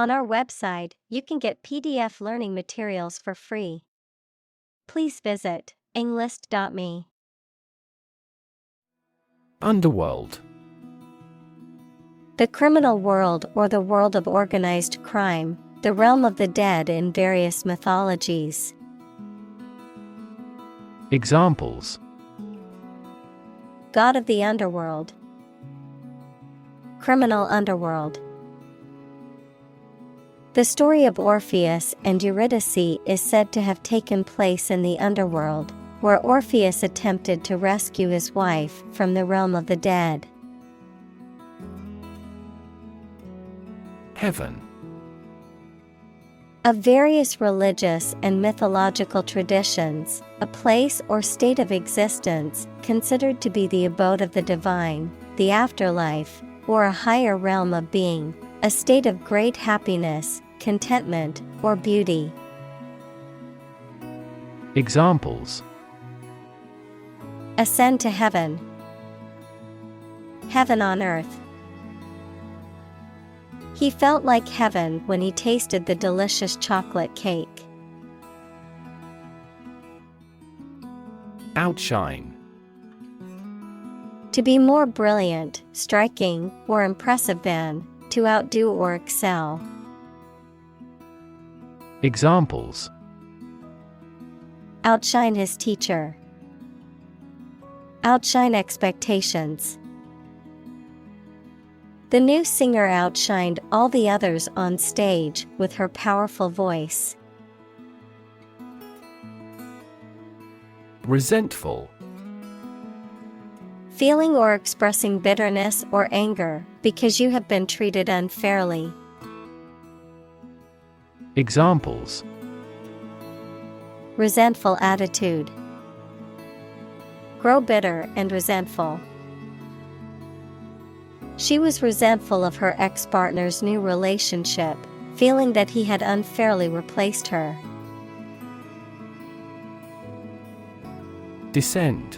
On our website, you can get PDF learning materials for free. Please visit englist.me. Underworld. The criminal world or the world of organized crime, the realm of the dead in various mythologies. Examples: God of the underworld. Criminal underworld. The story of Orpheus and Eurydice is said to have taken place in the underworld, where Orpheus attempted to rescue his wife from the realm of the dead. Heaven. Of various religious and mythological traditions, a place or state of existence considered to be the abode of the divine, the afterlife, or a higher realm of being, a state of great happiness, contentment, or beauty. Examples: Ascend to heaven. Heaven on earth. He felt like heaven when he tasted the delicious chocolate cake. Outshine. To be more brilliant, striking, or impressive than, to outdo or excel. Examples: Outshine his teacher. Outshine expectations. The new singer outshined all the others on stage with her powerful voice. Resentful. Feeling or expressing bitterness or anger because you have been treated unfairly. Examples: Resentful attitude. Grow bitter and resentful. She was resentful of her ex-partner's new relationship, feeling that he had unfairly replaced her. Descend.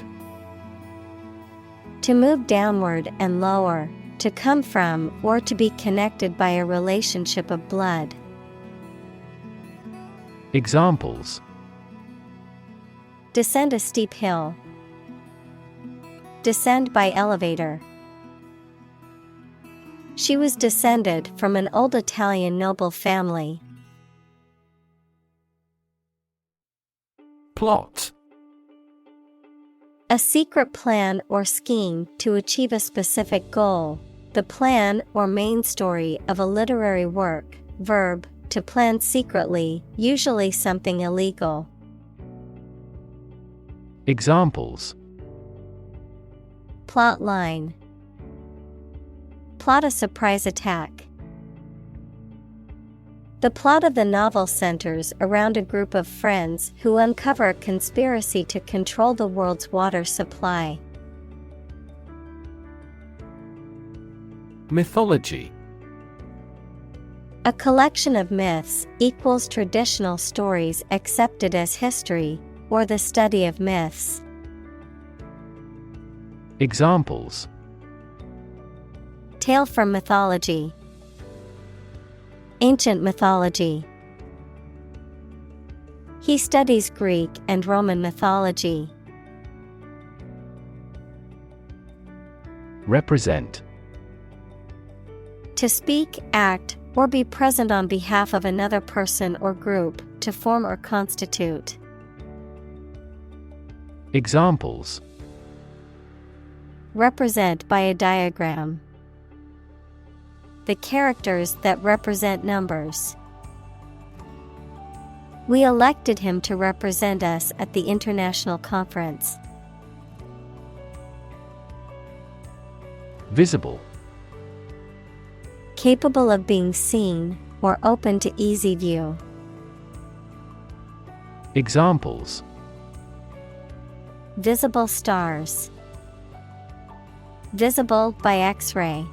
To move downward and lower, to come from or to be connected by a relationship of blood. Examples: Descend a steep hill. Descend by elevator. She was descended from an old Italian noble family. Plot. A secret plan or scheme to achieve a specific goal, the plan or main story of a literary work. Verb, to plan secretly, usually something illegal. Examples: Plot line. Plot a surprise attack. The plot of the novel centers around a group of friends who uncover a conspiracy to control the world's water supply. Mythology. A collection of myths equals traditional stories accepted as history, or the study of myths. Examples: Tale from mythology. Ancient mythology. He studies Greek and Roman mythology. Represent. To speak, act, or be present on behalf of another person or group, to form or constitute. Examples: Represent by a diagram. The characters that represent numbers. We elected him to represent us at the international conference. Visible. Capable of being seen, or open to easy view. Examples: Visible stars. Visible by X-ray.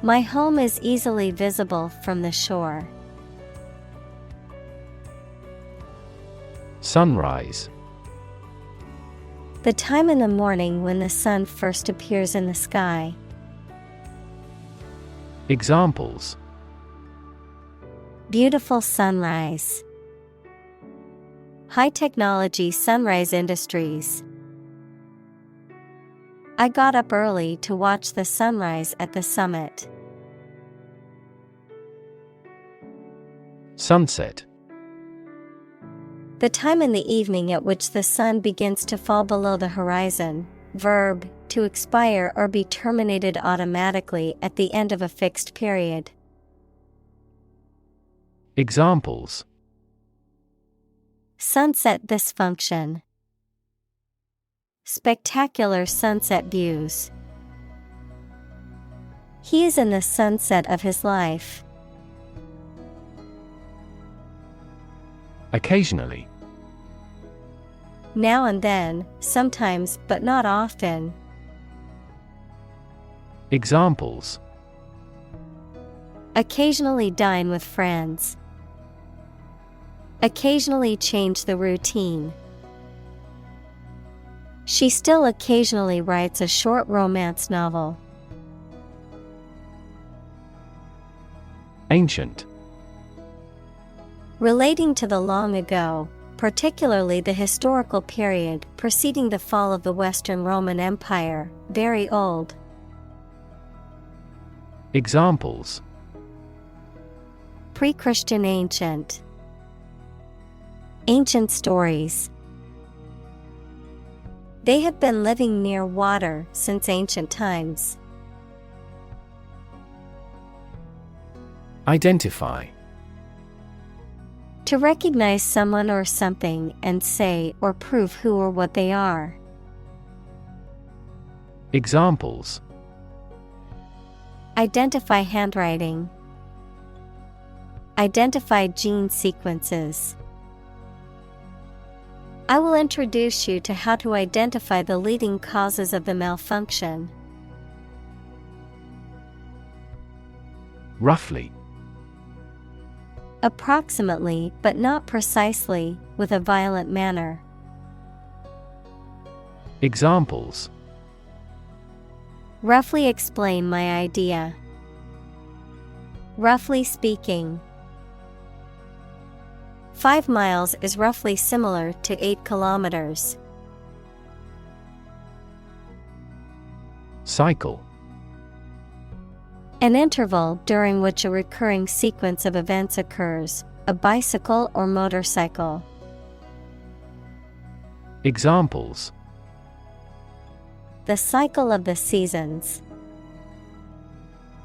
My home is easily visible from the shore. Sunrise. The time in the morning when the sun first appears in the sky. Examples: beautiful sunrise, high technology sunrise industries. I got up early to watch the sunrise at the summit. Sunset. The time in the evening at which the sun begins to fall below the horizon. Verb, to expire or be terminated automatically at the end of a fixed period. Examples: sunset dysfunction, spectacular sunset views. He is in the sunset of his life. Occasionally. Now and then, sometimes but not often. Examples: occasionally dine with friends. Occasionally change the routine. She still occasionally writes a short romance novel. Ancient. Relating to the long ago, particularly the historical period preceding the fall of the Western Roman Empire, very old. Examples: pre-Christian ancient. Ancient stories. They have been living near water since ancient times. Identify. To recognize someone or something and say or prove who or what they are. Examples: identify handwriting. Identify gene sequences. I will introduce you to how to identify the leading causes of the malfunction. Roughly. Approximately, but not precisely, with a violent manner. Examples: roughly explain my idea. Roughly speaking. 5 miles is roughly similar to 8 kilometers. Cycle. An interval during which a recurring sequence of events occurs, a bicycle or motorcycle. Examples: the cycle of the seasons.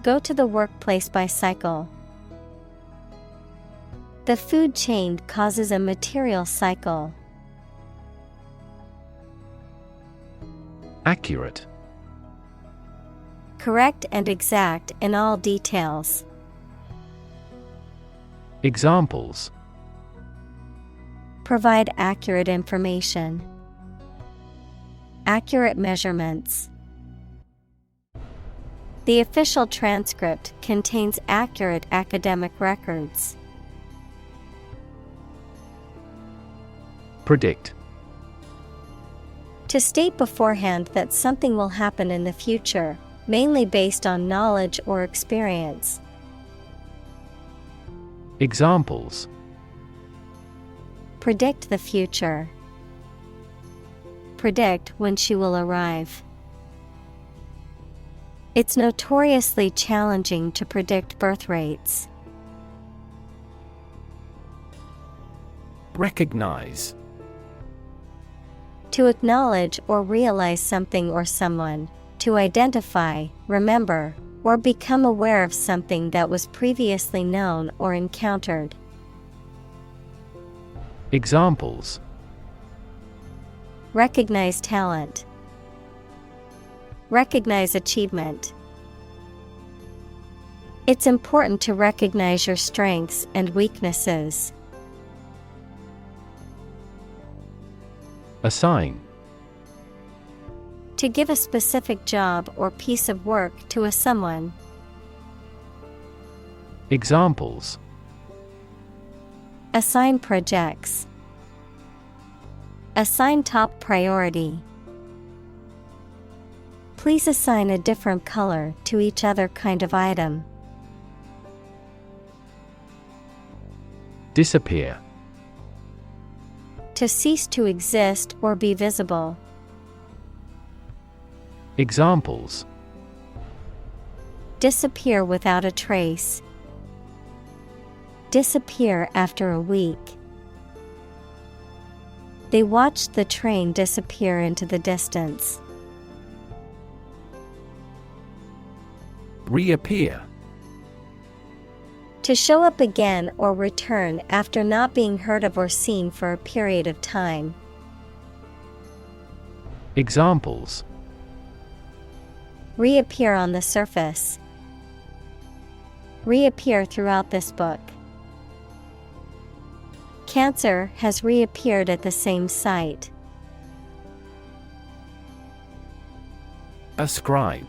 Go to the workplace by cycle. The food chain causes a material cycle. Accurate. Correct and exact in all details. Examples: provide accurate information. Accurate measurements. The official transcript contains accurate academic records. Predict. To state beforehand that something will happen in the future, mainly based on knowledge or experience. Examples: predict the future. Predict when she will arrive. It's notoriously challenging to predict birth rates. Recognize. To acknowledge or realize something or someone. To identify, remember, or become aware of something that was previously known or encountered. Examples: recognize talent. Recognize achievement. It's important to recognize your strengths and weaknesses. Assign. To give a specific job or piece of work to a someone. Examples: assign projects. Assign top priority. Please assign a different color to each other kind of item. Disappear. To cease to exist or be visible. Examples: Disappear without a trace. Disappear after a week. They watched the train disappear into the distance. Reappear. To show up again or return after not being heard of or seen for a period of time. Examples: Reappear on the surface. Reappear throughout this book. Cancer has reappeared at the same site. Ascribe.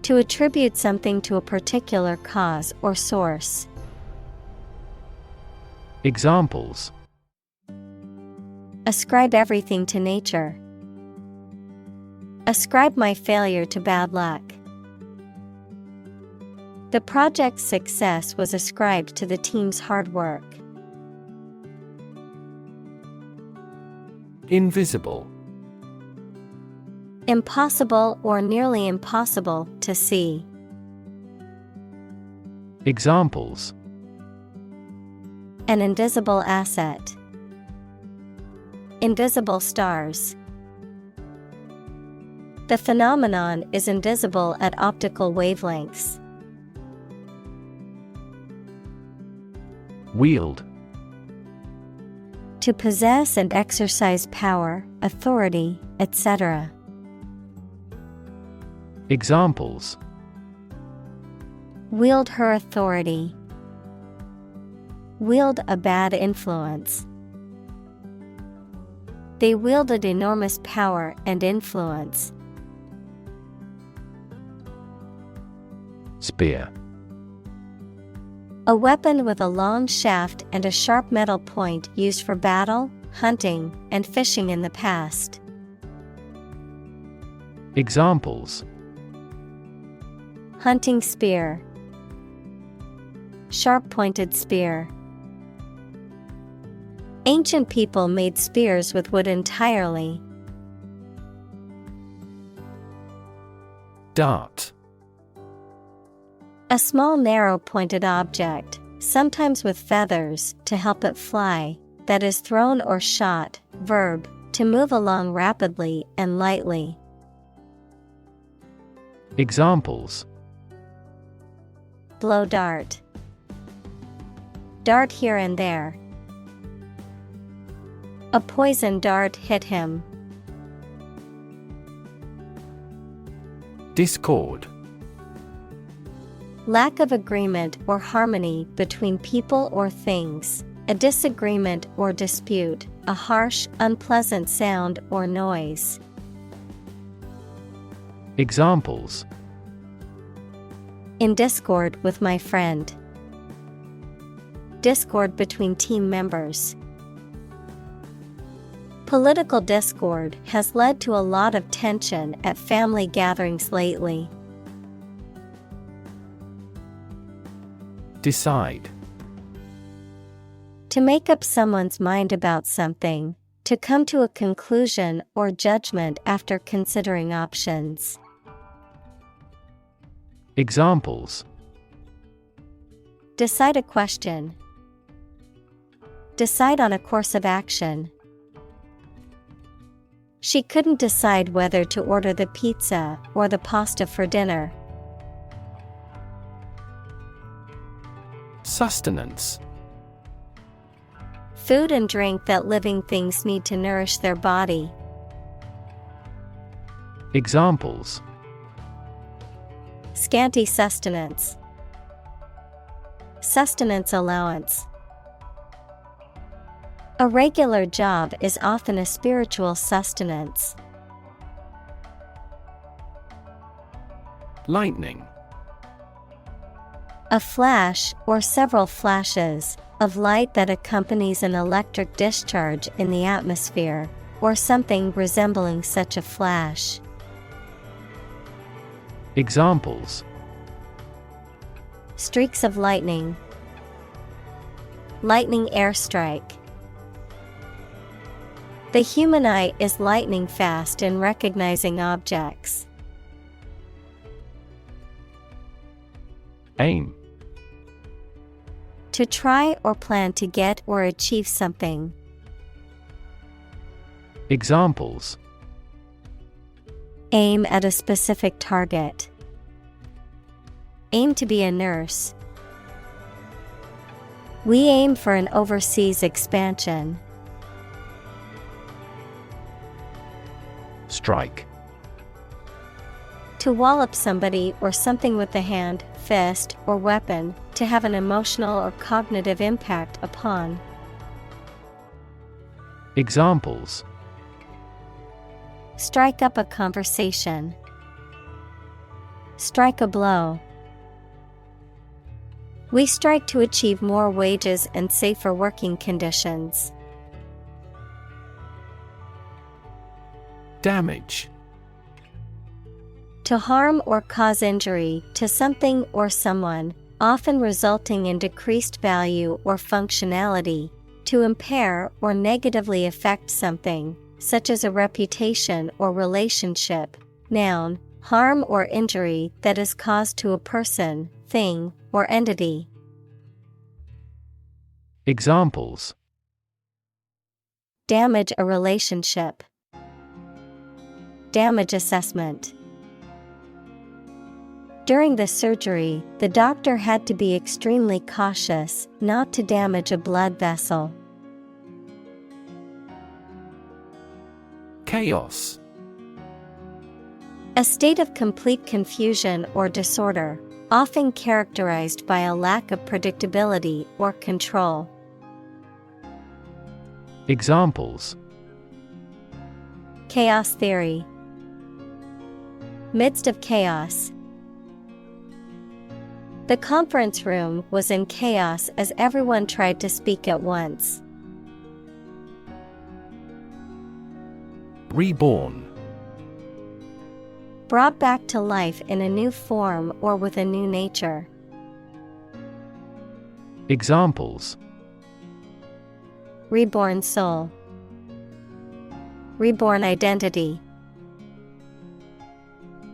To attribute something to a particular cause or source. Examples: Ascribe everything to nature. Ascribe my failure to bad luck. The project's success was ascribed to the team's hard work. Invisible. Impossible or nearly impossible to see. Examples: An invisible asset. Invisible stars. The phenomenon is invisible at optical wavelengths. Wield. To possess and exercise power, authority, etc. Examples: Wield her authority. Wield a bad influence. They wielded enormous power and influence. Spear. A weapon with a long shaft and a sharp metal point used for battle, hunting, and fishing in the past. Examples: Hunting spear. Sharp-pointed spear. Ancient people made spears with wood entirely. Dart. A small narrow-pointed object, sometimes with feathers, to help it fly, that is thrown or shot. Verb, to move along rapidly and lightly. Examples: Blow dart. Dart here and there. A poison dart hit him. Discord. Lack of agreement or harmony between people or things, a disagreement or dispute, a harsh, unpleasant sound or noise. Examples: In discord with my friend. Discord between team members. Political discord has led to a lot of tension at family gatherings lately. Decide. To make up someone's mind about something, to come to a conclusion or judgment after considering options. Examples: Decide a question. Decide on a course of action. She couldn't decide whether to order the pizza or the pasta for dinner. Sustenance. Food and drink that living things need to nourish their body. Examples: Scanty sustenance. Sustenance allowance. A regular job is often a spiritual sustenance. Lightning. A flash or several flashes of light that accompanies an electric discharge in the atmosphere, or something resembling such a flash. Examples: Streaks of lightning. lightning airstrike. The human eye is lightning fast in recognizing objects. Aim. To try or plan to get or achieve something. Examples. Aim at a specific target. Aim to be a nurse. We aim for an overseas expansion. Strike. To wallop somebody or something with the hand, fist, or weapon, to have an emotional or cognitive impact upon. Examples. Strike up a conversation. Strike a blow. We strike to achieve more wages and safer working conditions. Damage. To harm or cause injury to something or someone, often resulting in decreased value or functionality. To impair or negatively affect something, such as a reputation or relationship. Noun, harm or injury that is caused to a person, thing, or entity. Examples. Damage a relationship. Damage assessment. During the surgery, the doctor had to be extremely cautious not to damage a blood vessel. Chaos. A state of complete confusion or disorder, often characterized by a lack of predictability or control. Examples. Chaos theory. Midst of chaos. The conference room was in chaos as everyone tried to speak at once. Reborn. Brought back to life in a new form or with a new nature. Examples. Reborn soul. Reborn identity.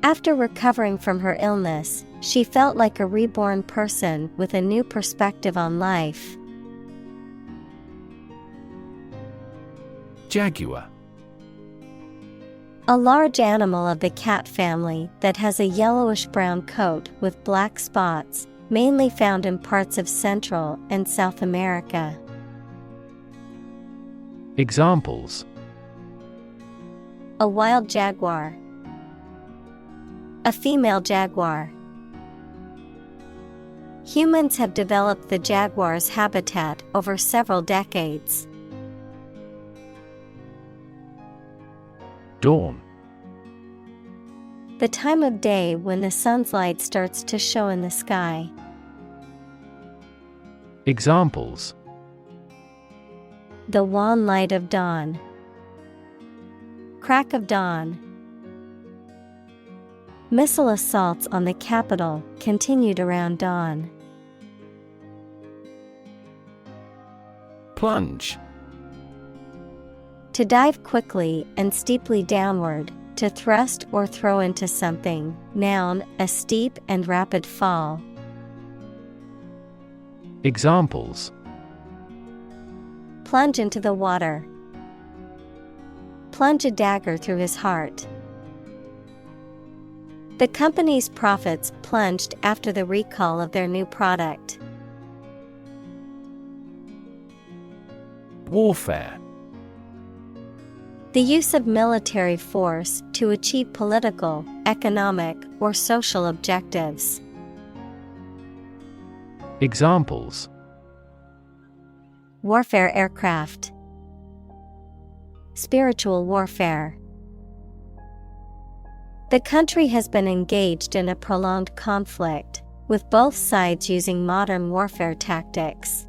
After recovering from her illness, she felt like a reborn person with a new perspective on life. Jaguar. A large animal of the cat family that has a yellowish-brown coat with black spots, mainly found in parts of Central and South America. Examples. A wild jaguar. A female jaguar. Humans have developed the jaguar's habitat over several decades. Dawn. The time of day when the sun's light starts to show in the sky. Examples. The wan light of dawn. Crack of dawn. Missile assaults on the capital continued around dawn. Plunge. To dive quickly and steeply downward, to thrust or throw into something. Noun, a steep and rapid fall. Examples. Plunge into the water. Plunge a dagger through his heart. The company's profits plunged after the recall of their new product. Warfare. The use of military force to achieve political, economic, or social objectives. Examples. Warfare aircraft. Spiritual warfare. The country has been engaged in a prolonged conflict, with both sides using modern warfare tactics.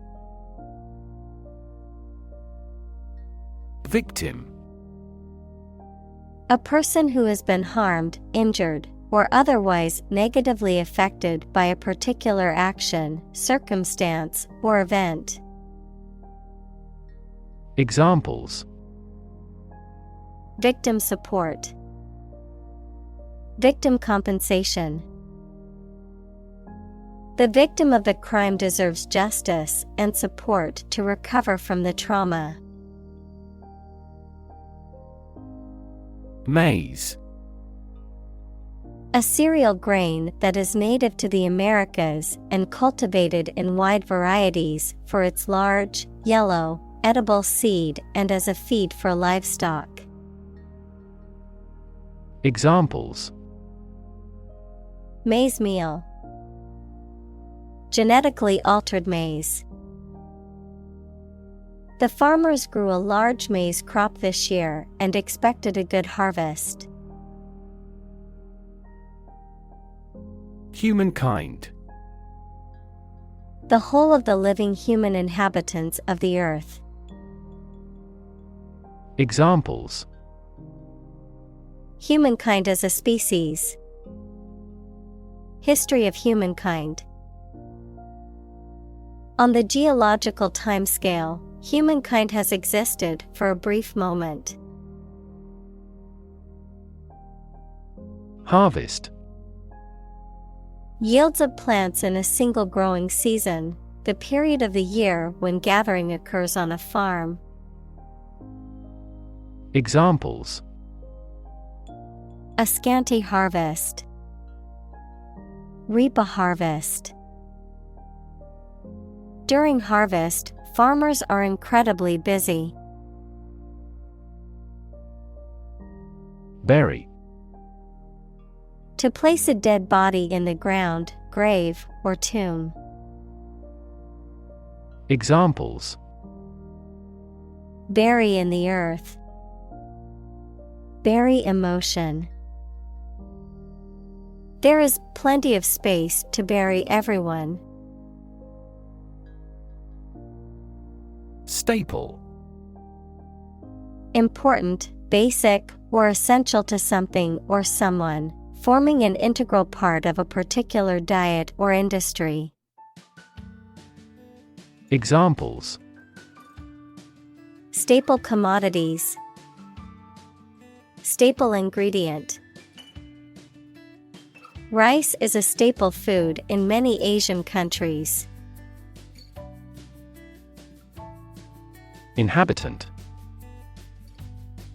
Victim. A person who has been harmed, injured, or otherwise negatively affected by a particular action, circumstance, or event. Examples: victim support, victim compensation. The victim of the crime deserves justice and support to recover from the trauma. Maize. A cereal grain that is native to the Americas and cultivated in wide varieties for its large, yellow, edible seed and as a feed for livestock. Examples: maize meal, genetically altered maize. The farmers grew a large maize crop this year and expected a good harvest. Humankind. The whole of the living human inhabitants of the earth. Examples: humankind as a species. History of humankind. On the geological timescale, humankind has existed for a brief moment. Harvest. Yields of plants in a single growing season, the period of the year when gathering occurs on a farm. Examples: a scanty harvest, reap a harvest. During harvest, farmers are incredibly busy. Bury. To place a dead body in the ground, grave, or tomb. Examples: bury in the earth, bury emotion. There is plenty of space to bury everyone. Staple. Important, basic, or essential to something or someone, forming an integral part of a particular diet or industry. Examples: staple commodities, staple ingredient. Rice is a staple food in many Asian countries. Inhabitant.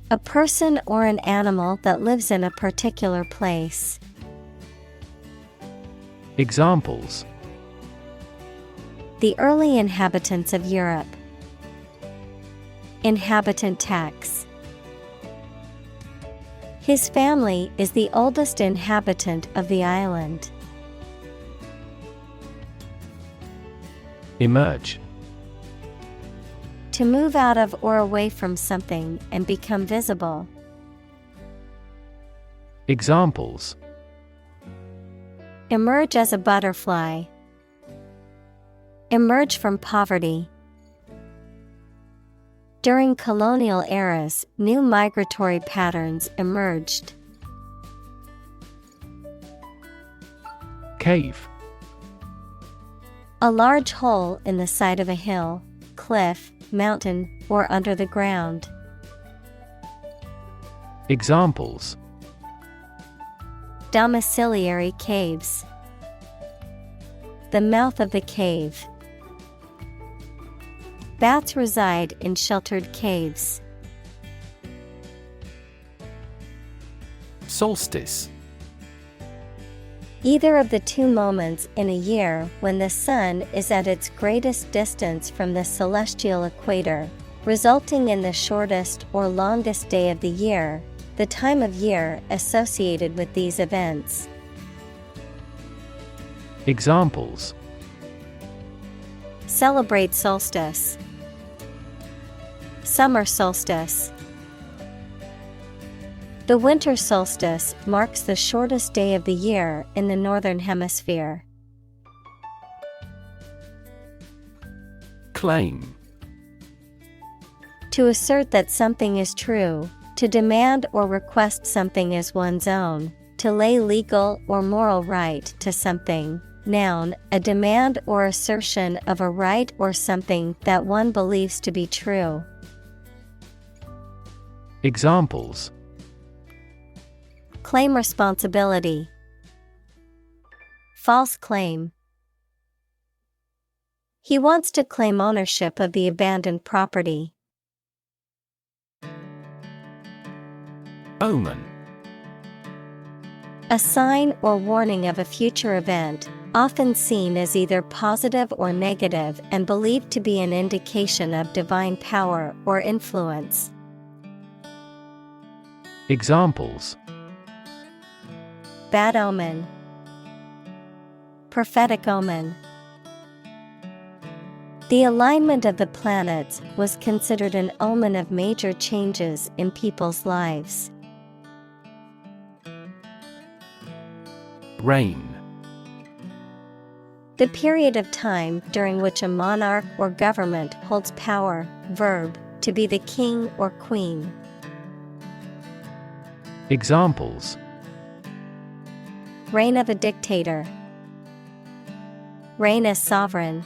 A person or an animal that lives in a particular place. Examples: the early inhabitants of Europe. Inhabitant tax. His family is the oldest inhabitant of the island. Emerge. To move out of or away from something and become visible. Examples: emerge as a butterfly. Emerge from poverty. During colonial eras, new migratory patterns emerged. Cave. A large hole in the side of a hill, cliff, mountain, or under the ground. Examples: domiciliary caves. The mouth of the cave. Bats reside in sheltered caves. Solstice. Either of the two moments in a year when the sun is at its greatest distance from the celestial equator, resulting in the shortest or longest day of the year, the time of year associated with these events. Examples: celebrate solstice. Summer solstice. The winter solstice marks the shortest day of the year in the northern hemisphere. Claim. To assert that something is true, to demand or request something as one's own, to lay legal or moral right to something. Noun, a demand or assertion of a right or something that one believes to be true. Examples: claim responsibility, false claim. He wants to claim ownership of the abandoned property. Omen. A sign or warning of a future event, often seen as either positive or negative and believed to be an indication of divine power or influence. Examples: bad omen, prophetic omen. The alignment of the planets was considered an omen of major changes in people's lives. Reign. The period of time during which a monarch or government holds power. Verb, to be the king or queen. Examples: reign of a dictator, reign as sovereign.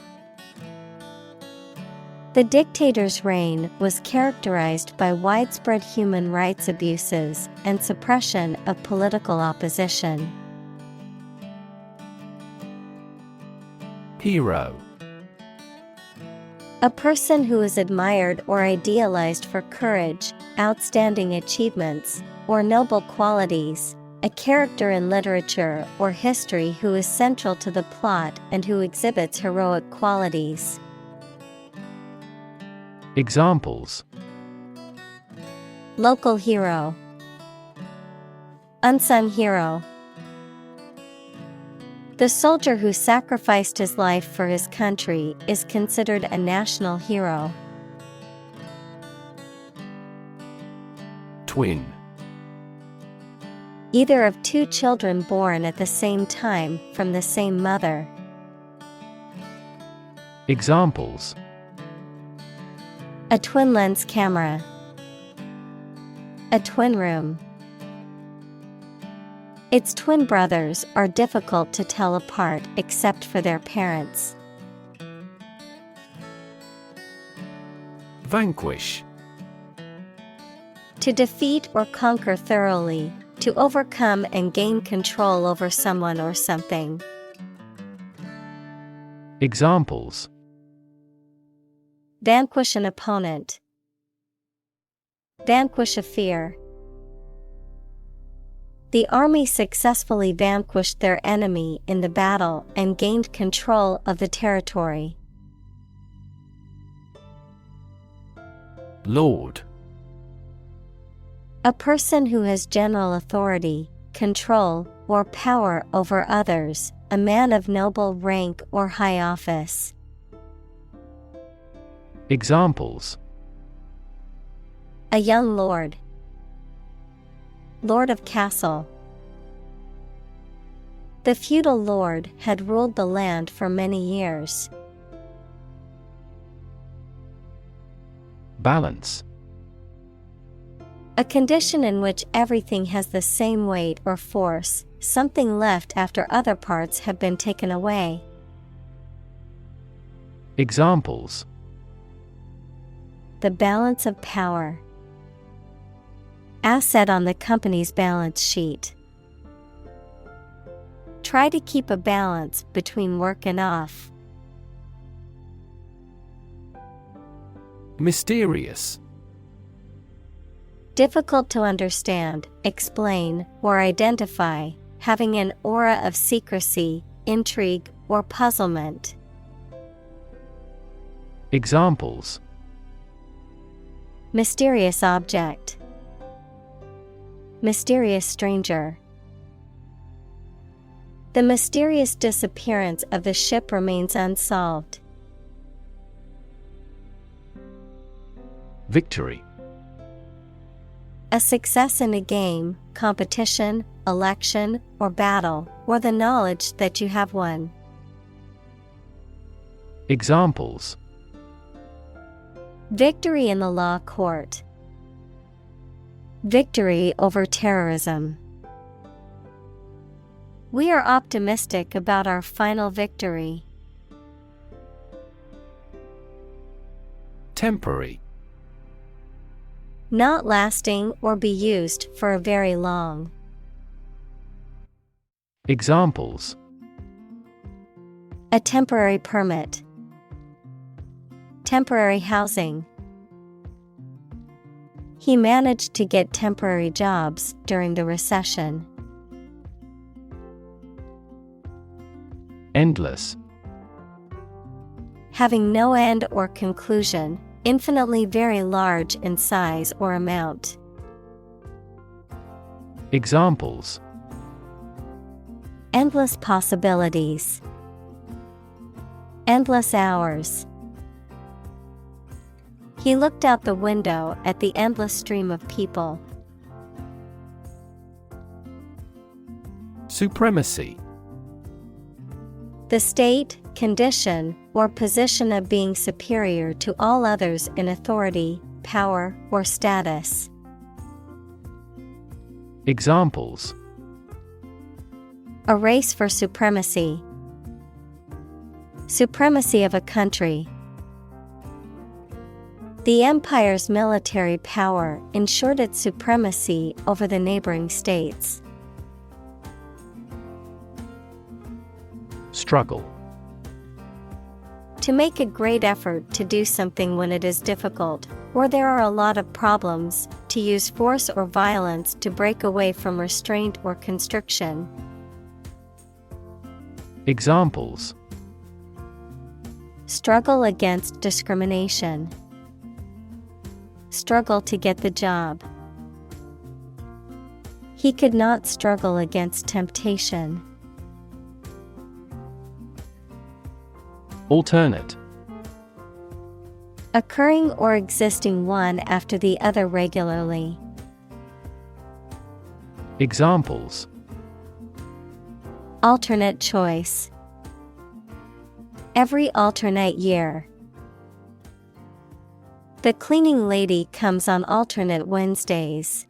The dictator's reign was characterized by widespread human rights abuses and suppression of political opposition. Hero. A person who is admired or idealized for courage, outstanding achievements, or noble qualities. A character in literature or history who is central to the plot and who exhibits heroic qualities. Examples: local hero, unsung hero. The soldier who sacrificed his life for his country is considered a national hero. Twin. Either of two children born at the same time from the same mother. Examples: a twin lens camera, a twin room. Its twin brothers are difficult to tell apart except for their parents. Vanquish. To defeat or conquer thoroughly, to overcome and gain control over someone or something. Examples: vanquish an opponent, vanquish a fear. The army successfully vanquished their enemy in the battle and gained control of the territory. Lord. A person who has general authority, control, or power over others, a man of noble rank or high office. Examples: a young lord, lord of castle. The feudal lord had ruled the land for many years. Balance. A condition in which everything has the same weight or force, something left after other parts have been taken away. Examples: the balance of power. Asset on the company's balance sheet. Try to keep a balance between work and off. Mysterious. Difficult to understand, explain, or identify, having an aura of secrecy, intrigue, or puzzlement. Examples: mysterious object, mysterious stranger. The mysterious disappearance of the ship remains unsolved. Victory. A success in a game, competition, election, or battle, or the knowledge that you have won. Examples: victory in the law court, victory over terrorism. We are optimistic about our final victory. Temporary. Not lasting or be used for a very long. Examples: A temporary permit. Temporary housing. He managed to get temporary jobs during the recession. Endless. Having no end or conclusion, infinitely very large in size or amount. Examples: Endless possibilities. Endless hours. He looked out the window at the endless stream of people. Supremacy. The state, condition, or position of being superior to all others in authority, power, or status. Examples: A race for supremacy. Supremacy of a country. The empire's military power ensured its supremacy over the neighboring states. Struggle. To make a great effort to do something when it is difficult, or there are a lot of problems, to use force or violence to break away from restraint or constriction. Examples: Struggle against discrimination. Struggle to get the job. He could not struggle against temptation. Alternate. Occurring or existing one after the other regularly. Examples: Alternate choice. Every alternate year. The cleaning lady comes on alternate Wednesdays.